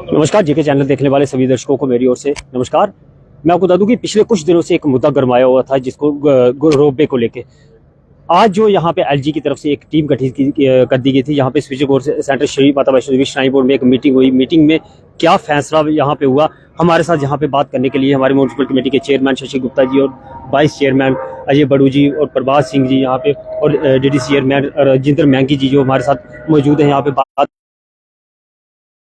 नमस्कार, जेके चैनल देखने वाले सभी दर्शकों को मेरी ओर से नमस्कार। मैं आपको बता दूं कि पिछले कुछ दिनों से एक मुद्दा गरमाया हुआ था जिसको रोपवे को लेके आज जो यहाँ पे एलजी की तरफ से एक टीम गठित कर दी गई थी। यहाँ पे switch centre Shri Mata Vaishno Devi shrine board में एक मीटिंग हुई। मीटिंग में क्या फैसला यहाँ पे हुआ, हमारे साथ यहाँ पे बात करने के लिए हमारे म्यूनसिपल कमेटी के चेयरमैन शशि गुप्ता जी और वाइस चेयरमैन अजय बड़ू जी और प्रभात सिंह जी यहाँ पे और डीडीसी चेयरमैन राजेंद्र मैंगी जी जो हमारे साथ मौजूद है। यहाँ पे बात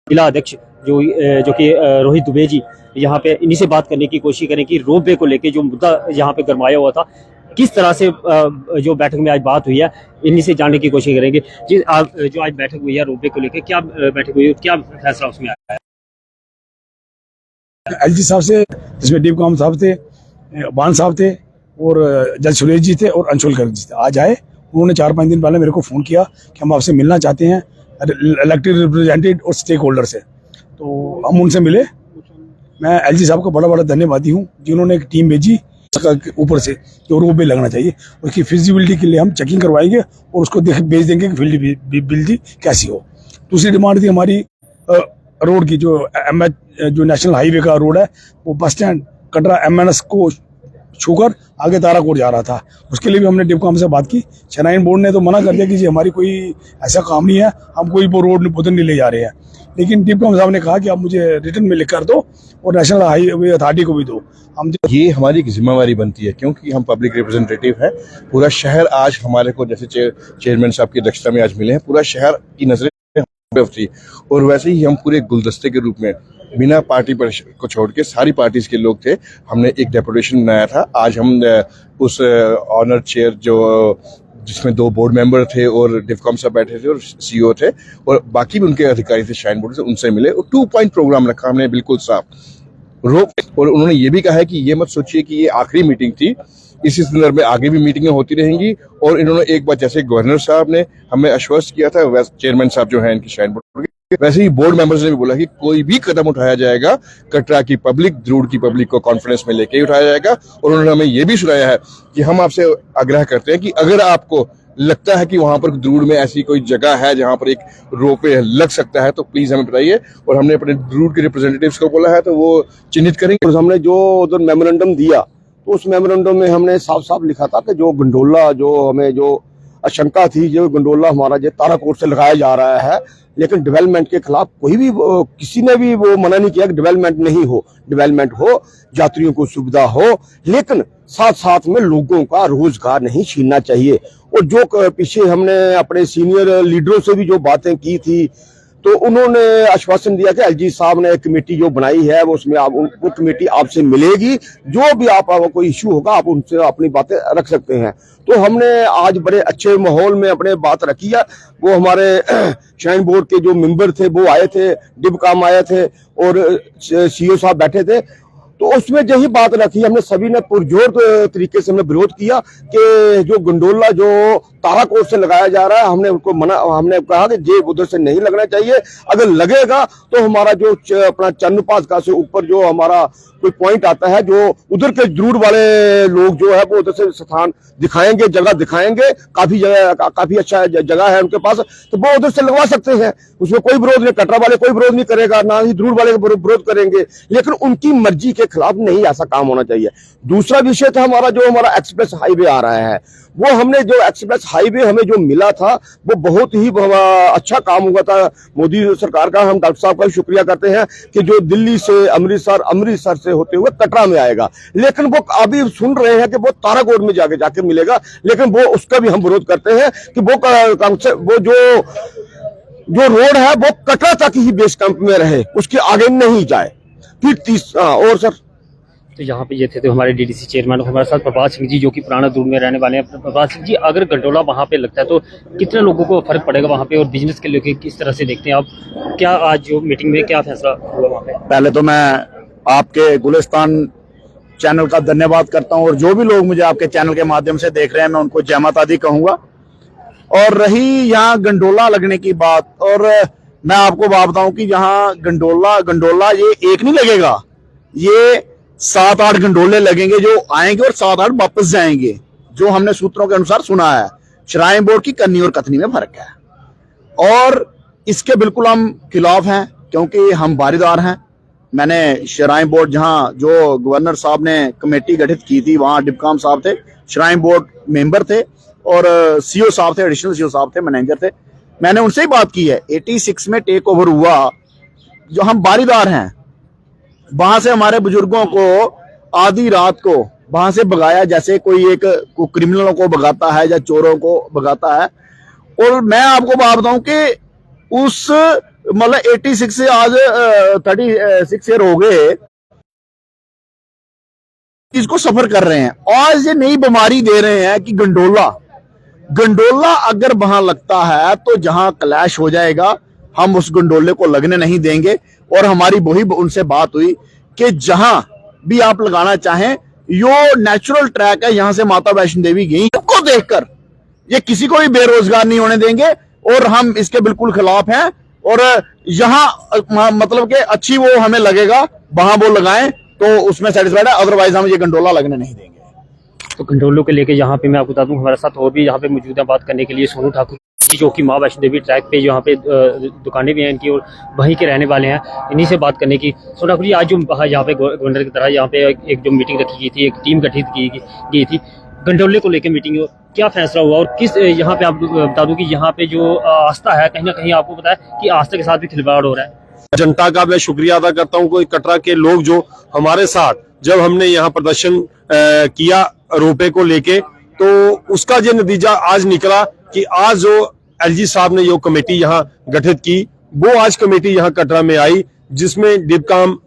जिला अध्यक्ष जो कि रोहित दुबे जी यहाँ पे इन्हीं से बात करने की कोशिश करें कि रोपवे को लेके जो मुद्दा यहाँ पे गरमाया हुआ था किस तरह से जो बैठक में आज बात हुई है इन्हीं से जानने की कोशिश करेंगे। जी जो आज बैठक हुई है रोपवे को लेके, क्या बैठक हुई, क्या फैसला उसमें आया है? एलजी साहब से, जिसमें डीपकाम साहब थे, बान साहब थे और जज सुरेश जी थे और अंशुल गर्ग जी थे, आज आए। उन्होंने 4-5 दिन पहले मेरे को फ़ोन किया कि हम आपसे मिलना चाहते हैं इलेक्टेड रिप्रेजेंटेटिव और स्टेक होल्डर से। तो हम उनसे मिले। मैं एलजी साहब का बड़ा बड़ा धन्यवादी हूँ जिन्होंने एक टीम भेजी ऊपर से जो रोपवे लगना चाहिए। उसकी फिजिबिलिटी के लिए हम चेकिंग करवाएंगे और उसको भेज देंगे कि फिजिबिलिटी कैसी हो। दूसरी डिमांड थी हमारी रोड की, जो नेशनल हाईवे का रोड है वो बस स्टैंड कटरा MNS को छूकर आगे ताराकोट जा रहा था। उसके लिए भी हमने डिपकाम से बात की। श्राइन बोर्ड ने तो मना कर दिया कि जी हमारी कोई ऐसा काम नहीं है, हम कोई वो रोड उधर नहीं ले जा रहे हैं। लेकिन डिपकाम साहब ने कहा कि आप मुझे रिटर्न में लिख कर दो और नेशनल हाईवे अथॉरिटी को भी दो। ये हमारी जिम्मेवारी बनती है क्योंकि हम पब्लिक रिप्रेजेंटेटिव हैं। पूरा शहर आज हमारे को जैसे चेयरमैन साहब की अध्यक्षता में आज मिले हैं, पूरा शहर की नजरें थी और वैसे ही हम पूरे गुलदस्ते के रूप में बिना पार्टी पर को छोड़ के सारी पार्टीज के लोग थे, हमने एक डेपुटेशन बनाया था। आज हम उस ऑनर चेयर जिसमें 2 बोर्ड मेंबर थे और डिफकॉम साहब बैठे थे और CEO थे और बाकी भी उनके अधिकारी थे श्राइन बोर्ड से, उनसे मिले और 2 पॉइंट प्रोग्राम रखा हमने बिल्कुल साफ रोक। और उन्होंने ये भी कहा है कि ये मत सोचिए कि ये आखिरी मीटिंग थी, इसी संदर्भ में आगे भी मीटिंगें होती रहेंगी। और इन्होंने एक बार जैसे गवर्नर साहब ने हमें आश्वस्त किया था, वैसे चेयरमैन साहब जो है इनकी श्राइन बोर्ड के, वैसे ही बोर्ड मेंबर्स ने भी बोला कि कोई भी कदम उठाया जाएगा कटरा की पब्लिक, द्रूड़ की पब्लिक को कॉन्फिडेंस में लेके ही उठाया जाएगा। और उन्होंने हमें ये भी सुनाया है कि हम आपसे आग्रह करते हैं कि अगर आपको लगता है कि वहां पर द्रूड़ में ऐसी कोई जगह है जहां पर एक रोपवे लग सकता है तो प्लीज हमें बताइए। और हमने अपने द्रूड़ के रिप्रेजेंटेटिव्स को बोला है तो वो चिन्हित करेंगे। हमने जो उधर मेमोरेंडम दिया तो उस मेमोरेंडम में हमने साफ साफ लिखा था कि जो गंडोला, जो हमें जो आशंका थी, जो गंडोला हमारा जो ताराकोट से लगाया जा रहा है, लेकिन डेवलपमेंट के खिलाफ कोई भी किसी ने भी वो मना नहीं किया कि डेवलपमेंट नहीं हो, डेवलपमेंट हो, यात्रियों को सुविधा हो, लेकिन साथ साथ में लोगों का रोजगार नहीं छीनना चाहिए। और जो पीछे हमने अपने सीनियर लीडरों से भी जो बातें की थी तो उन्होंने आश्वासन दिया कि एलजी साहब ने एक कमेटी जो बनाई है वो उसमें वो कमेटी आपसे मिलेगी, जो भी आपको कोई इश्यू होगा आप उनसे अपनी बातें रख सकते हैं। तो हमने आज बड़े अच्छे माहौल में अपने बात रखी है। वो हमारे श्राइन बोर्ड के जो मेंबर थे वो आए थे, डिपकाम आए थे और CEO साहब बैठे थे। तो उसमें यही बात रखी, हमने सभी ने पुरजोर तरीके से हमने विरोध किया कि जो गंडोला जो ताराकोट से लगाया जा रहा है, हमने कहा कि जे उधर से नहीं लगना चाहिए। अगर लगेगा तो हमारा जो अपना चंद्रपास का से ऊपर जो हमारा कोई पॉइंट आता है, जो उधर के द्रूड़ वाले लोग जो है वो उधर से स्थान दिखाएंगे, जगह दिखाएंगे, काफी अच्छा जगह है उनके पास, तो वो उधर से लगवा सकते हैं। उसमें कोई विरोध नहीं, कटरा वाले कोई विरोध नहीं करेगा, ना ही द्रूड़ वाले विरोध करेंगे, लेकिन उनकी मर्जी के खिलाफ नहीं ऐसा काम होना चाहिए। दूसरा विषय था हमारा एक्सप्रेस हाईवे आ रहा है, वो हमने जो एक्सप्रेस हाईवे हमें जो मिला था वो बहुत ही अच्छा काम हुआ था मोदी सरकार का। हम डॉक्टर साहब का शुक्रिया करते हैं कि जो दिल्ली से अमृतसर से होते हुए कटरा में आएगा, लेकिन वो अभी सुन रहे हैं कि वो ताराकोट में जाके मिलेगा, लेकिन वो उसका भी हम विरोध करते हैं कि वो जो रोड है वो कटरा तक ही बेस कैंप में रहे, उसके आगे नहीं जाए। फिर और सर तो यहाँ पे ये थे तो हमारे डीडीसी चेयरमैन हमारे साथ प्रभात सिंह जी जो कि पुराना दूर में रहने वाले हैं। प्रभात सिंह जी, अगर गंडोला वहाँ पे लगता है तो कितने लोगों को फर्क पड़ेगा वहाँ पे और बिजनेस के लेके किस तरह से देखते हैं आप? क्या आज जो मीटिंग में क्या फैसला हुआ वहाँ पे? पहले तो मैं आपके गुलिस्तान चैनल का धन्यवाद करता हूं और जो भी लोग मुझे आपके चैनल के माध्यम से देख रहे हैं मैं उनको जय माता दी कहूंगा। और रही यहाँ गंडोला लगने की बात, और मैं आपको बात बताऊं कि यहाँ गंडोला ये एक नहीं लगेगा, ये 7-8 गंडोले लगेंगे जो आएंगे और 7-8 वापस जाएंगे, जो हमने सूत्रों के अनुसार सुना है। श्राइन बोर्ड की कन्नी और कथनी में फर्क है और इसके बिल्कुल हम खिलाफ हैं क्योंकि हम बारीदार हैं। मैंने श्राइन बोर्ड जहां जो गवर्नर साहब ने कमेटी गठित की थी वहां डिप्कॉम साहब थे, श्राइन बोर्ड मेंबर थे और सीओ साहब थे, एडिशनल सीओ साहब थे, मैनेजर थे। मैंने उनसे ही बात की है। 86 में टेक ओवर हुआ, जो हम बारीदार हैं, वहां से हमारे बुजुर्गों को आधी रात को वहां से भगाया, जैसे कोई एक क्रिमिनलों को भगाता है या चोरों को भगाता है। और मैं आपको बात बताऊं कि उस मतलब 86 से आज 36 ईयर हो गए इसको सफर कर रहे हैं। आज ये नई बीमारी दे रहे हैं कि गंडोला अगर वहां लगता है तो जहां क्लैश हो जाएगा, हम उस गंडोले को लगने नहीं देंगे। और हमारी वही उनसे बात हुई कि जहां भी आप लगाना चाहें, यो नेचुरल ट्रैक है, यहां से माता वैष्णो देवी गई, सबको देखकर ये किसी को भी बेरोजगार नहीं होने देंगे और हम इसके बिल्कुल खिलाफ हैं। और यहां मतलब कि अच्छी वो हमें लगेगा वहां वो लगाएं तो उसमें सेटिस्फाइड है, अदरवाइज हम ये गंडोला लगने नहीं देंगे। तो गंडोलों को लेके यहाँ पे मैं आपको बता दूं हमारे साथ और भी यहाँ पे मौजूद है बात करने के लिए सोनू ठाकुर, जो कि माँ वैष्णो देवी ट्रैक पे यहाँ पे दुकानें भी हैं इनकी और वहीं के रहने वाले हैं, इन्हीं से बात करने की। सोनू ठाकुर जी, आज जो यहाँ पे गवर्नर की तरह यहाँ पे एक जो मीटिंग रखी गई थी, एक टीम गठित की गई थी गंडोले को लेकर मीटिंग, क्या फैसला हुआ और किस यहाँ पे आप बता दूं कि यहाँ पे जो आस्था है, कहीं ना कहीं आपको पता है कि आस्था के साथ भी खिलवाड़ हो रहा है। जनता का मैं शुक्रिया अदा करता हूं कि कटरा के लोग जो हमारे साथ जब हमने यहाँ प्रदर्शन किया रोपे को लेके, तो उसका जो नतीजा आज निकला कि आज जो एलजी साहब ने जो कमेटी यहाँ गठित की, वो आज कमेटी यहाँ कटरा में आई, जिसमें डिप्कॉम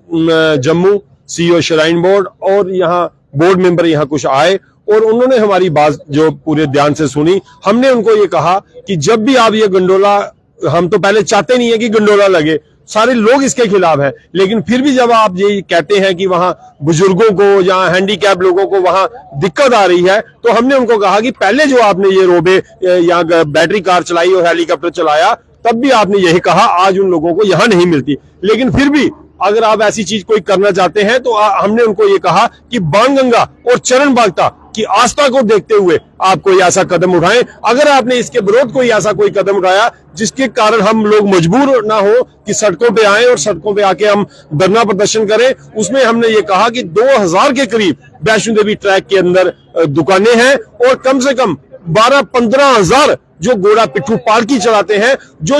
जम्मू, सीईओ श्राइन बोर्ड और यहाँ बोर्ड मेंबर यहाँ कुछ आए और उन्होंने हमारी बात जो पूरे ध्यान से सुनी। हमने उनको ये कहा कि जब भी आप ये गंडोला, हम तो पहले चाहते नहीं है कि गंडोला लगे, सारे लोग इसके खिलाफ हैं, लेकिन फिर भी जब आप ये कहते हैं कि वहां बुजुर्गों को या हैंडीकैप लोगों को वहां दिक्कत आ रही है, तो हमने उनको कहा कि पहले जो आपने ये रोबे या बैटरी कार चलाई और हेलीकॉप्टर चलाया, तब भी आपने यही कहा, आज उन लोगों को यहां नहीं मिलती। लेकिन फिर भी अगर आप ऐसी चीज कोई करना चाहते हैं तो हमने उनको ये कहा कि बाणगंगा और चरण बागता की आस्था को देखते हुए आप कोई ऐसा कदम उठाएं। अगर आपने इसके विरोध कोई ऐसा कोई कदम उठाया जिसके कारण हम लोग मजबूर ना हो कि सड़कों पे आए और सड़कों पे आके हम धरना प्रदर्शन करें, उसमें हमने ये कहा कि 2000 के करीब वैष्णो देवी ट्रैक के अंदर दुकानें हैं और कम से कम 12-15 हजार जो घोड़ा पिट्ठू पालकी चलाते हैं, जो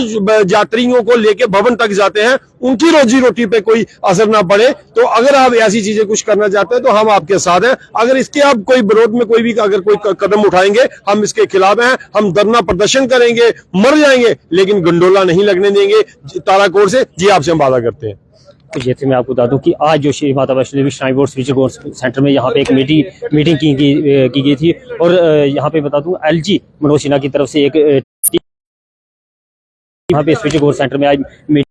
यात्रियों को लेके भवन तक जाते हैं, उनकी रोजी रोटी पे कोई असर ना पड़े। तो अगर आप ऐसी चीजें कुछ करना चाहते हैं तो हम आपके साथ हैं। अगर इसके आप कोई विरोध में कोई भी अगर कोई कदम उठाएंगे, हम इसके खिलाफ हैं, हम धरना प्रदर्शन करेंगे, मर जाएंगे, लेकिन गंडोला नहीं लगने देंगे ताराकोट से। जी आपसे हम वादा करते हैं। तो जैसे मैं आपको बता दूं कि आज जो Shri Mata Vaishno Devi shrine board spiritual centre में यहाँ पे एक मीटिंग की गई थी और यहाँ पे बता दूं एलजी मनोज सिन्हा की तरफ से एक यहाँ पे स्पिरिचुअल सेंटर में आज